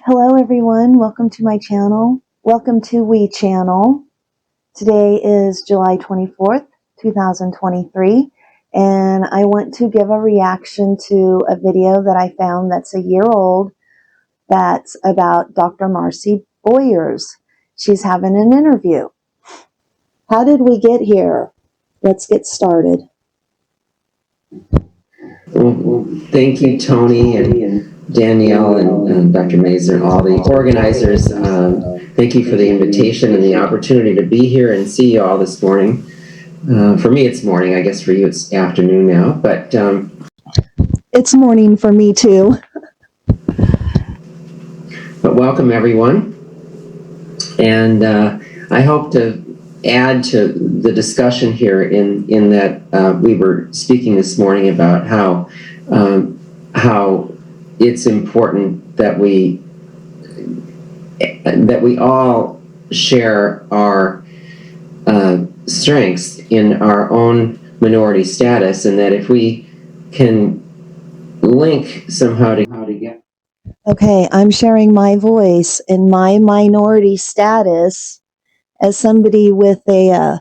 Hello everyone, welcome to my channel. Welcome to We Channel. Today is July 24th, 2023, and I want to give a reaction to a video that I found that's a year old that's about Dr. Marci Bowers. She's having an interview. How did we get here? Let's get started. Well, thank you, Tony and Danielle and Dr. Mazer and all the organizers. Thank you for the invitation and the opportunity to be here and see you all this morning. For me, it's morning. I guess for you, it's afternoon now. But it's morning for me too. But welcome, everyone. And I hope to add to the discussion here in that we were speaking this morning about how it's important that we all share our strengths in our own minority status, and that if we can link somehow to get. Okay, I'm sharing my voice in my minority status as somebody with a,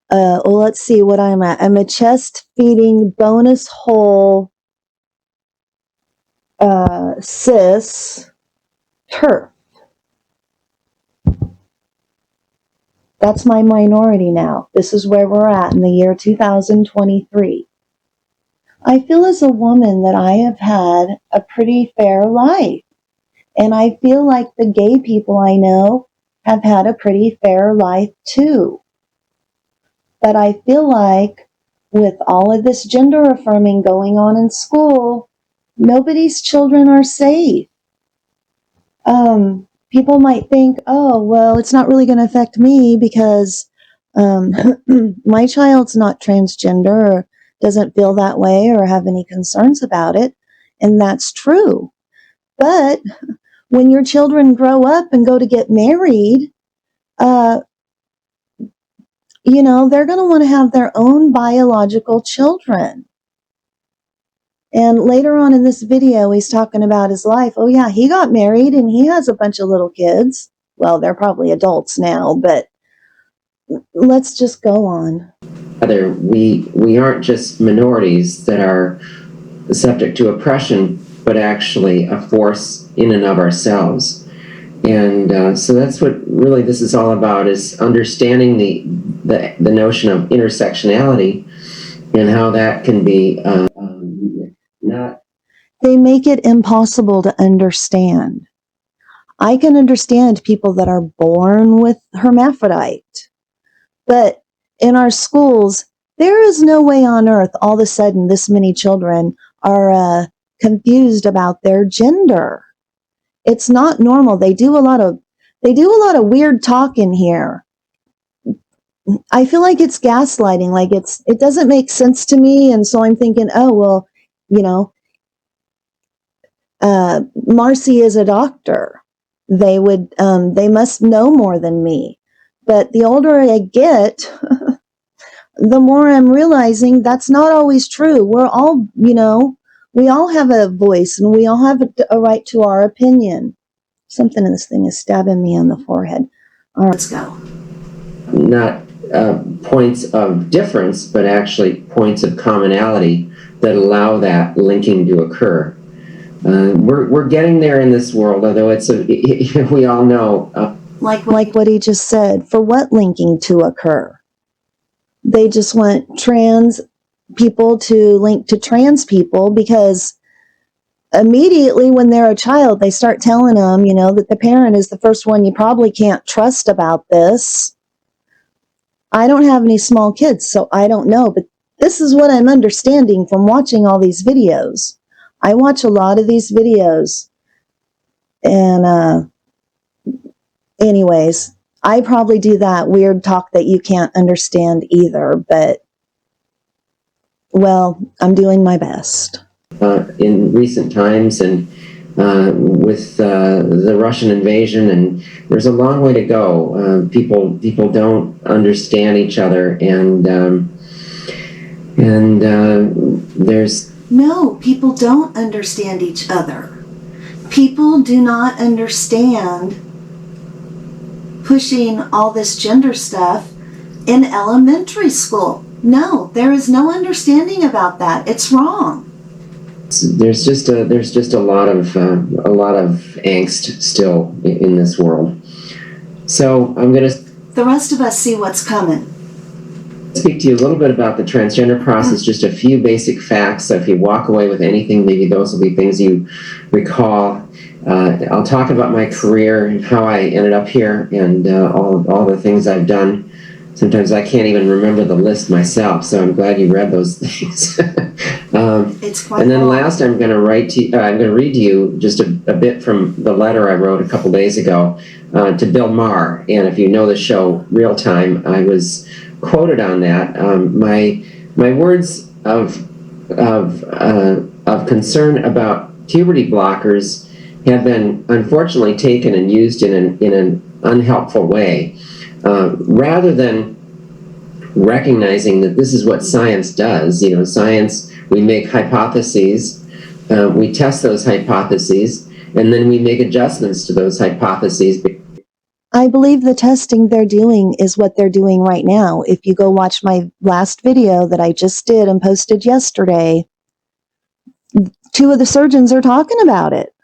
well, let's see what I'm at. I'm a chest-feeding, bonus hole, cis TERF. That's my minority now. This is where we're at in the year 2023. I feel as a woman that I have had a pretty fair life. And I feel like the gay people I know have had a pretty fair life too. But I feel like with all of this gender affirming going on in school, nobody's children are safe. People might think, oh, well, it's not really going to affect me because my child's not transgender or doesn't feel that way or have any concerns about it. And that's true. But when your children grow up and go to get married, you know, they're going to want to have their own biological children. And later on in this video, he's talking about his life. Oh yeah, he got married and he has a bunch of little kids. Well, they're probably adults now, but let's just go on. We aren't just minorities that are subject to oppression, but actually a force in and of ourselves. And so that's what really this is all about, is understanding the notion of intersectionality and how that can be not. They make it impossible to understand. I can understand people that are born with hermaphrodite, but in our schools, there is no way on earth all of a sudden this many children are confused about their gender. It's not normal. They do a lot of weird talk in here. I feel like it's gaslighting. Like it doesn't make sense to me, and so I'm thinking, oh well, you know, Marci is a doctor. They must know more than me. But the older I get, the more I'm realizing that's not always true. We're all, you know, we all have a voice and we all have a right to our opinion. Something in this thing is stabbing me on the forehead. All right, let's go. Not points of difference, but actually points of commonality that allow that linking to occur. We're getting there in this world, although we all know. Like what he just said, for what linking to occur? They just want trans people to link to trans people because immediately when they're a child, they start telling them, you know, that the parent is the first one you probably can't trust about this. I don't have any small kids, so I don't know, but this is what I'm understanding from watching all these videos. I watch a lot of these videos, and anyways, I probably do that weird talk that you can't understand either, but, well, I'm doing my best. In recent times, and with the Russian invasion, and there's a long way to go. People don't understand each other, and there's... No, people don't understand each other. People do not understand pushing all this gender stuff in elementary school. No, there is no understanding about that. It's wrong. There's just a lot of angst still in this world. So I'm going to. The rest of us see what's coming. Speak to you a little bit about the transgender process, just a few basic facts. So if you walk away with anything, maybe those will be things you recall. I'll talk about my career and how I ended up here, and all the things I've done. Sometimes I can't even remember the list myself, so I'm glad you read those things. It's quite and then long. last, I'm going to read to you just a bit from the letter I wrote a couple days ago to Bill Maher. And if you know the show Real Time, I was quoted on that. My words of concern about puberty blockers have been unfortunately taken and used in an unhelpful way. Rather than recognizing that this is what science does, science, we make hypotheses, we test those hypotheses, and then we make adjustments to those hypotheses. I believe the testing they're doing is what they're doing right now. If you go watch my last video that I just did and posted yesterday, 2 of the surgeons are talking about it.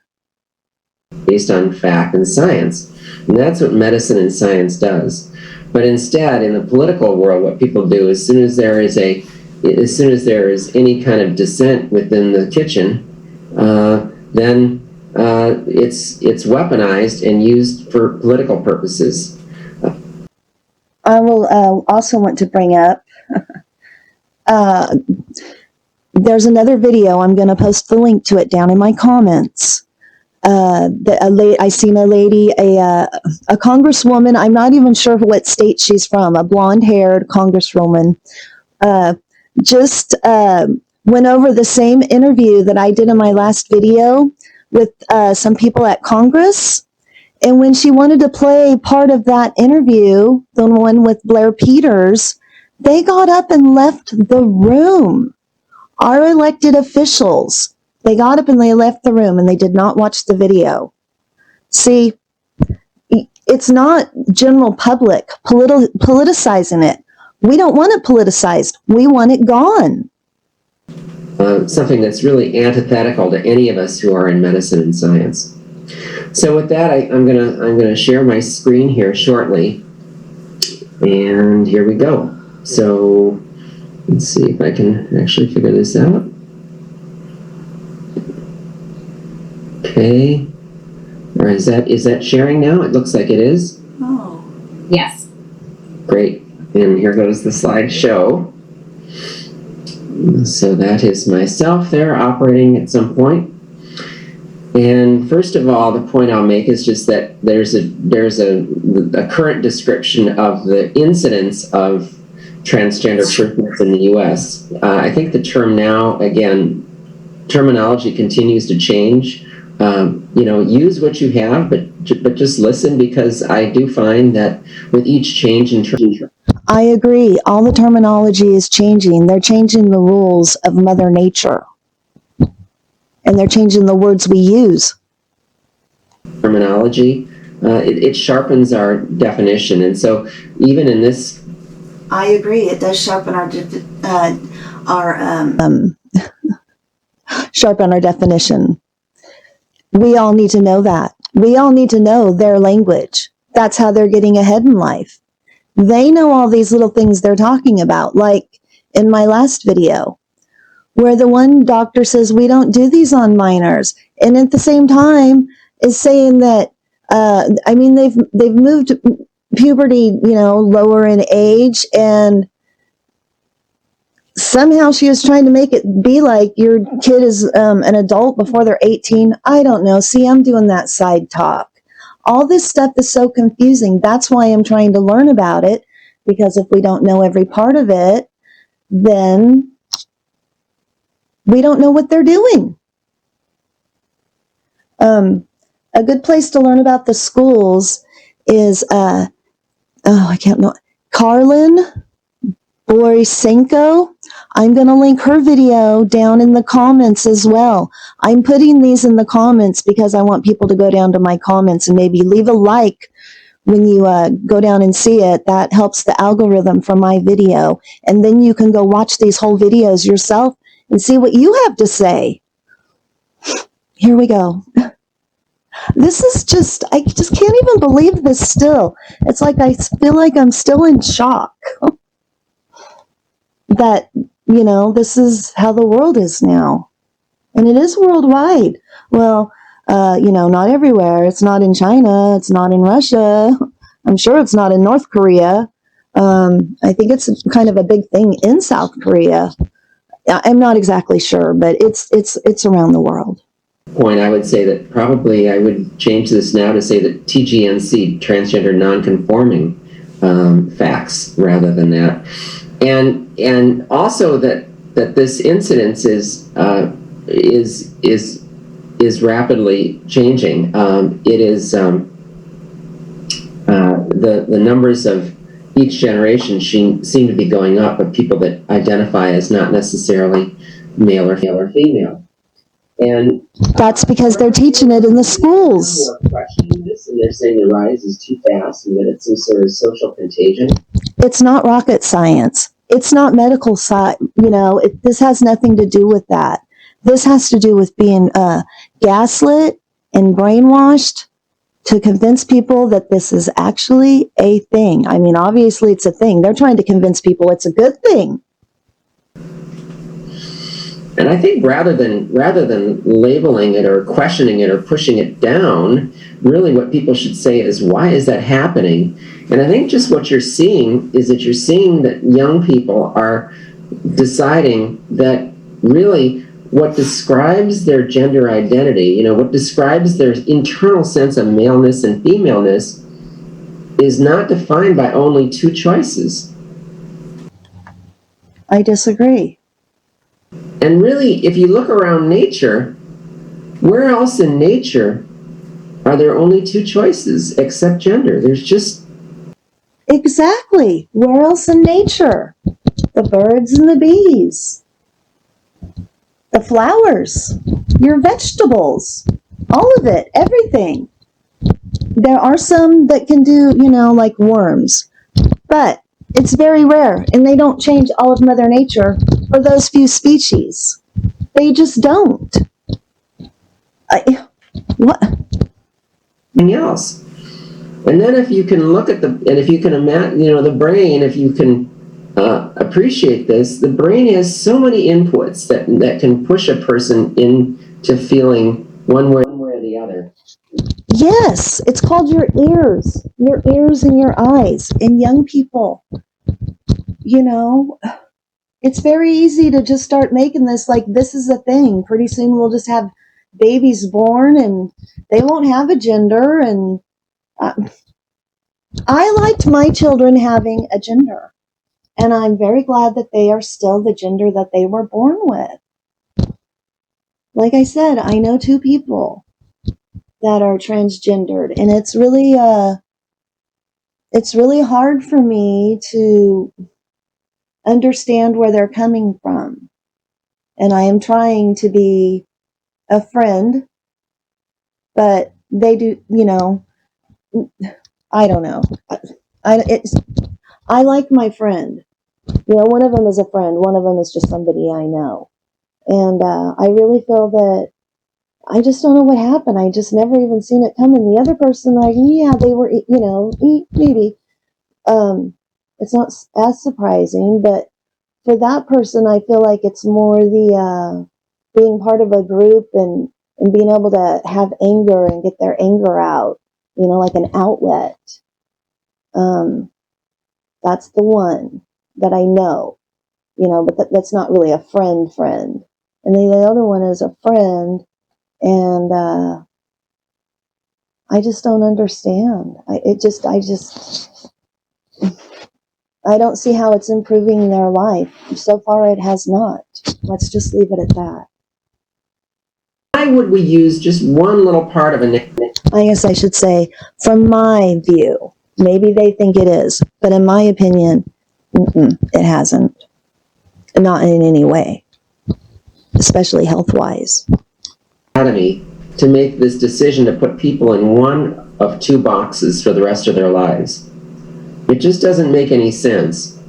Based on fact and science. And that's what medicine and science does. But instead, in the political world, what people do, as soon as there is any kind of dissent within the kitchen, then it's weaponized and used for political purposes. I will also want to bring up, there's another video. I'm going to post the link to it down in my comments. I seen a lady, a congresswoman. I'm not even sure what state she's from. A blonde-haired congresswoman just went over the same interview that I did in my last video with some people at Congress. And when she wanted to play part of that interview, the one with Blair Peters, they got up and left the room. Our elected officials. They got up and they left the room and they did not watch the video. See, it's not general public politicizing it. We don't want it politicized. We want it gone. Something that's really antithetical to any of us who are in medicine and science. So with that, I'm gonna share my screen here shortly, and here we go. So let's see if I can actually figure this out. Okay, or is that sharing now? It looks like it is. Oh, yes. Great, and here goes the slideshow. So that is myself there operating at some point. And first of all, the point I'll make is just that there's a current description of the incidence of transgender persons in the U.S. I think the term now, again, terminology continues to change. Use what you have, but just listen, because I do find that with each change in terms. I agree. All the terminology is changing. They're changing the rules of Mother Nature. And they're changing the words we use. Terminology, it sharpens our definition. And so even in this. I agree. It does sharpen sharpen our definition. We all need to know that. We all need to know their language. That's how they're getting ahead in life. They know all these little things they're talking about, like in my last video, where the one doctor says we don't do these on minors, and at the same time is saying that they've moved puberty, lower in age, and somehow she was trying to make it be like your kid is an adult before they're 18. I don't know. See, I'm doing that side talk. All this stuff is so confusing. That's why I'm trying to learn about it, because if we don't know every part of it, then we don't know what they're doing. A good place to learn about the schools is, I can't know, Karlin Borisenko. I'm going to link her video down in the comments as well. I'm putting these in the comments because I want people to go down to my comments and maybe leave a like when you go down and see it. That helps the algorithm for my video. And then you can go watch these whole videos yourself and see what you have to say. Here we go. This is just, I just can't even believe this still. It's like I feel like I'm still in shock that, this is how the world is now. And it is worldwide. Well, not everywhere. It's not in China. It's not in Russia. I'm sure it's not in North Korea. I think it's kind of a big thing in South Korea. I'm not exactly sure, but it's around the world. Point, I would say that probably I would change this now to say that TGNC, transgender non-conforming facts, rather than that, and also that this incidence is rapidly changing. It is the numbers of each generation seem to be going up of people that identify as not necessarily male or female. And that's because they're teaching it in the schools. People are questioning this, and they're saying the rise is too fast and that it's some sort of social contagion. It's not rocket science. It's not medical science. This has nothing to do with that. This has to do with being gaslit and brainwashed to convince people that this is actually a thing. I mean, obviously it's a thing. They're trying to convince people it's a good thing. And I think rather than labeling it or questioning it or pushing it down, really what people should say is, why is that happening? And I think just what you're seeing is that you're seeing that young people are deciding that really what describes their gender identity, what describes their internal sense of maleness and femaleness is not defined by only two choices. I disagree. And really, if you look around nature, where else in nature are there only two choices except gender? There's just... Exactly. Where else in nature? The birds and the bees. The flowers. Your vegetables. All of it. Everything. There are some that can do, like worms. But it's very rare, and they don't change all of Mother Nature for those few species. They just don't. What? Else. And then if you can look at if you can imagine, the brain, if you can appreciate this, the brain has so many inputs that can push a person into feeling one way or the other. Yes, it's called your ears and your eyes. And young people, it's very easy to just start making this like this is a thing. Pretty soon we'll just have babies born and they won't have a gender. And I liked my children having a gender. And I'm very glad that they are still the gender that they were born with. Like I said, I know two people that are transgendered, and it's really hard for me to understand where they're coming from. And I am trying to be a friend, but they do, I don't know. I like my friend. One of them is a friend. One of them is just somebody I know. And I really feel that I just don't know what happened. I just never even seen it coming. The other person, like, yeah, they were, maybe. It's not as surprising, but for that person, I feel like it's more the being part of a group and being able to have anger and get their anger out, like an outlet. That's the one that I know, but that's not really a friend. And the other one is a friend, and I just don't understand. I don't see how it's improving their life. So far, it has not. Let's just leave it at that. Why would we use just one little part of a nickname? I guess I should say, from my view, maybe they think it is, but in my opinion, it hasn't. not in any way, especially health-wise. To make this decision to put people in one of two boxes for the rest of their lives. It just doesn't make any sense.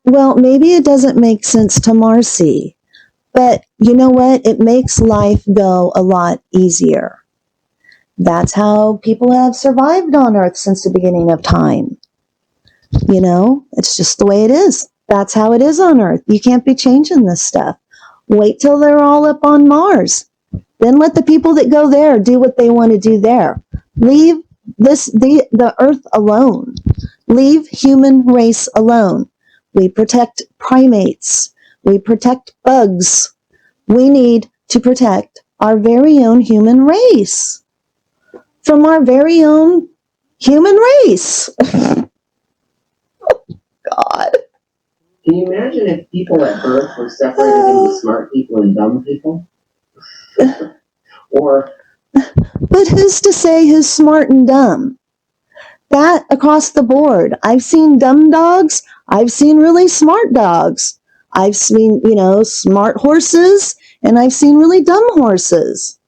Well, maybe it doesn't make sense to Marci, but you know what? It makes life go a lot easier. That's how people have survived on Earth since the beginning of time. You know, it's just the way it is. That's how it is on Earth. You can't be changing this stuff. Wait till they're all up on Mars. Then let the people that go there do what they want to do there. Leave the Earth alone. Leave human race alone. We protect primates. We protect bugs. We need to protect our very own human race from our very own human race. God. Can you imagine if people at birth were separated into smart people and dumb people? But who's to say who's smart and dumb? That across the board. I've seen dumb dogs. I've seen really smart dogs. I've seen, smart horses, and I've seen really dumb horses.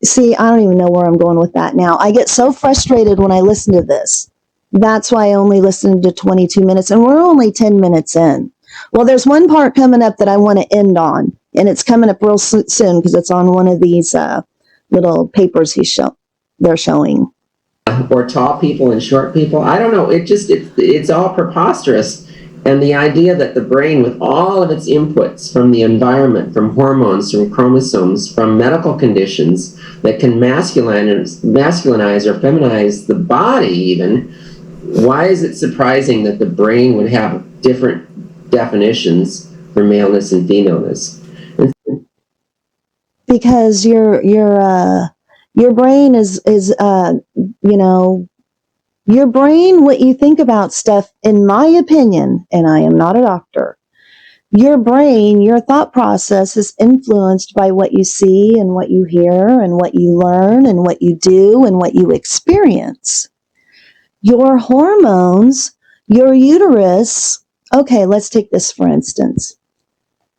See, I don't even know where I'm going with that now. I get so frustrated when I listen to this. That's why I only listened to 22 minutes, and we're only 10 minutes in. Well, there's one part coming up that I want to end on, and it's coming up real soon because it's on one of these little papers they're showing. Or tall people and short people. I don't know. It's all preposterous. And the idea that the brain, with all of its inputs from the environment, from hormones, from chromosomes, from medical conditions that can masculinize or feminize the body even, why is it surprising that the brain would have different definitions for maleness and femaleness? Because your brain is your brain, what you think about stuff, in my opinion, and I am not a doctor, your brain, your thought process is influenced by what you see and what you hear and what you learn and what you do and what you experience. Your hormones, your uterus, okay, let's take this for instance.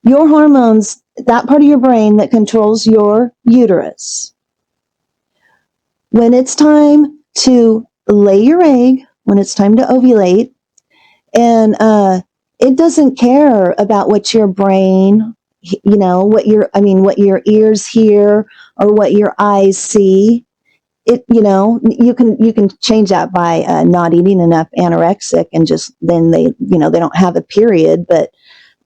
Your hormones, that part of your brain that controls your uterus. When it's time to lay your egg, when it's time to ovulate, and it doesn't care about what your brain, what your ears hear or what your eyes see. You can change that by not eating enough anorexic, and just then they don't have a period, but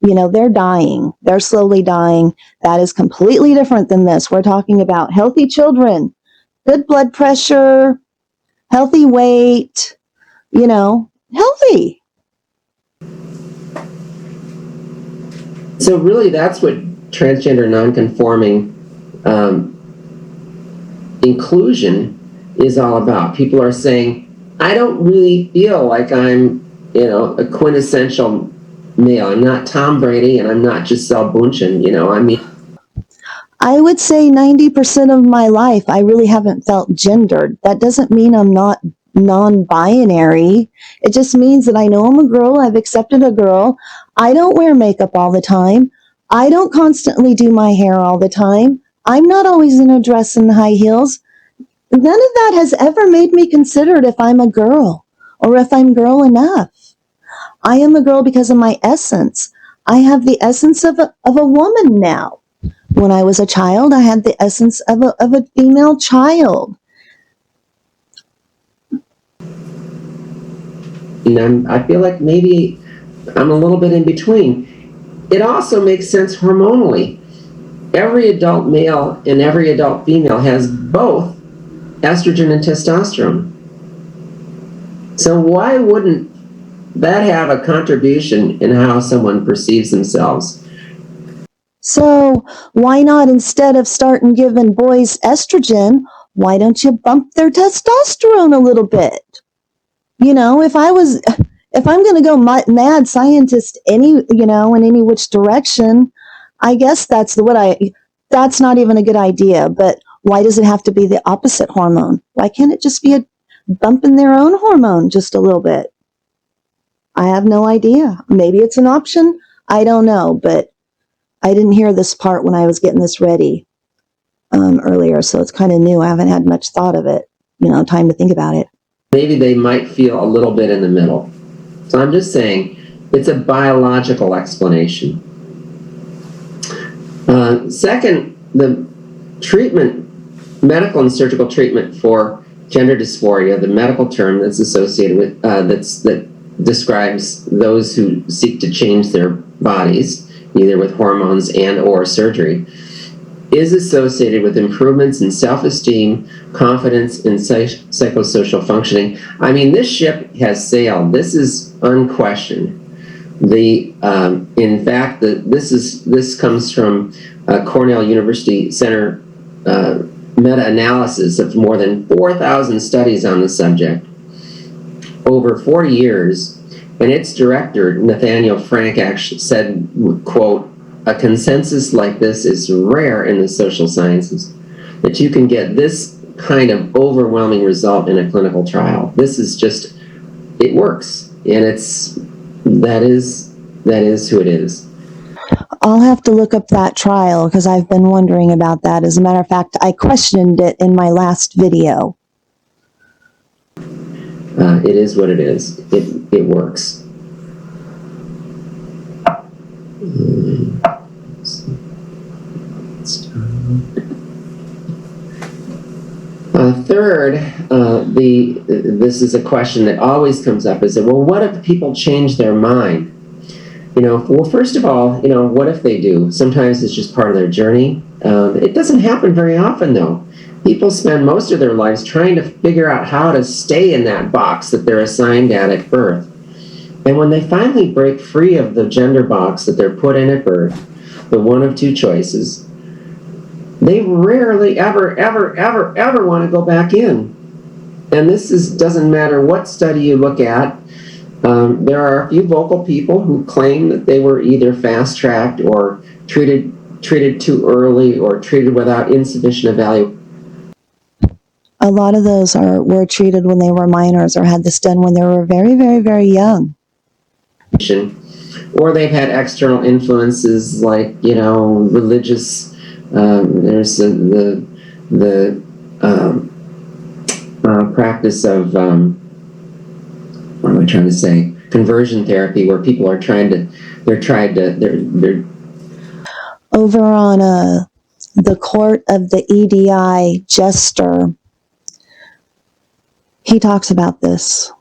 they're dying. They're slowly dying. That is completely different than this. We're talking about healthy children, good blood pressure, healthy weight, healthy. So really that's what transgender nonconforming inclusion is all about. People are saying, I don't really feel like I'm, a quintessential male. I'm not Tom Brady and I'm not Giselle Bundchen, I would say 90% of my life, I really haven't felt gendered. That doesn't mean I'm not non-binary. It just means that I know I'm a girl. I've accepted a girl. I don't wear makeup all the time. I don't constantly do my hair all the time. I'm not always in a dress and high heels. None of that has ever made me consider if I'm a girl or if I'm girl enough. I am a girl because of my essence. I have the essence of a woman now. When I was a child, I had the essence of a female child. And I feel like maybe I'm a little bit in between. It also makes sense hormonally. Every adult male and every adult female has both estrogen and testosterone. So why wouldn't that have a contribution in how someone perceives themselves? So why not, instead of starting giving boys estrogen, why don't you bump their testosterone a little bit? If I'm going to go mad scientist in any which direction, I guess that's not even a good idea. But why does it have to be the opposite hormone? Why can't it just be a bump in their own hormone just a little bit? I have no idea. Maybe it's an option. I don't know, but I didn't hear this part when I was getting this ready earlier, so it's kind of new. I haven't had much thought of it, time to think about it. Maybe they might feel a little bit in the middle. So I'm just saying it's a biological explanation. Second, the treatment, medical and surgical treatment for gender dysphoria, the medical term that's associated with, that describes those who seek to change their bodies, either with hormones and or surgery, is associated with improvements in self-esteem, confidence, and psychosocial functioning. I mean, this ship has sailed. This is unquestioned. In fact, this comes from Cornell University Center meta-analysis of more than 4,000 studies on the subject over 40 years, and its director, Nathaniel Frank, actually said, quote, "A consensus like this is rare in the social sciences, that you can get this kind of overwhelming result in a clinical trial. This is just, it works, and that is who it is." I'll have to look up that trial because I've been wondering about that. As a matter of fact, I questioned it in my last video. It is what it is. It works. Third, this is a question that always comes up, is that, well, what if people change their mind? Well, first of all, what if they do? Sometimes it's just part of their journey. It doesn't happen very often, though. People spend most of their lives trying to figure out how to stay in that box that they're assigned at birth. And when they finally break free of the gender box that they're put in at birth, the one of two choices, they rarely ever want to go back in. And this doesn't matter what study you look at. There are a few vocal people who claim that they were either fast-tracked or treated too early or treated without insufficient evaluation. A lot of those were treated when they were minors or had this done when they were very, very, very young. Or they've had external influences like, religious, there's the practice of, what am I trying to say? Conversion therapy, where people are they're over on the court of the EDI Jester. He talks about this.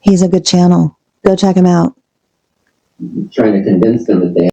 He's a good channel. Go check him out. Trying to convince them that they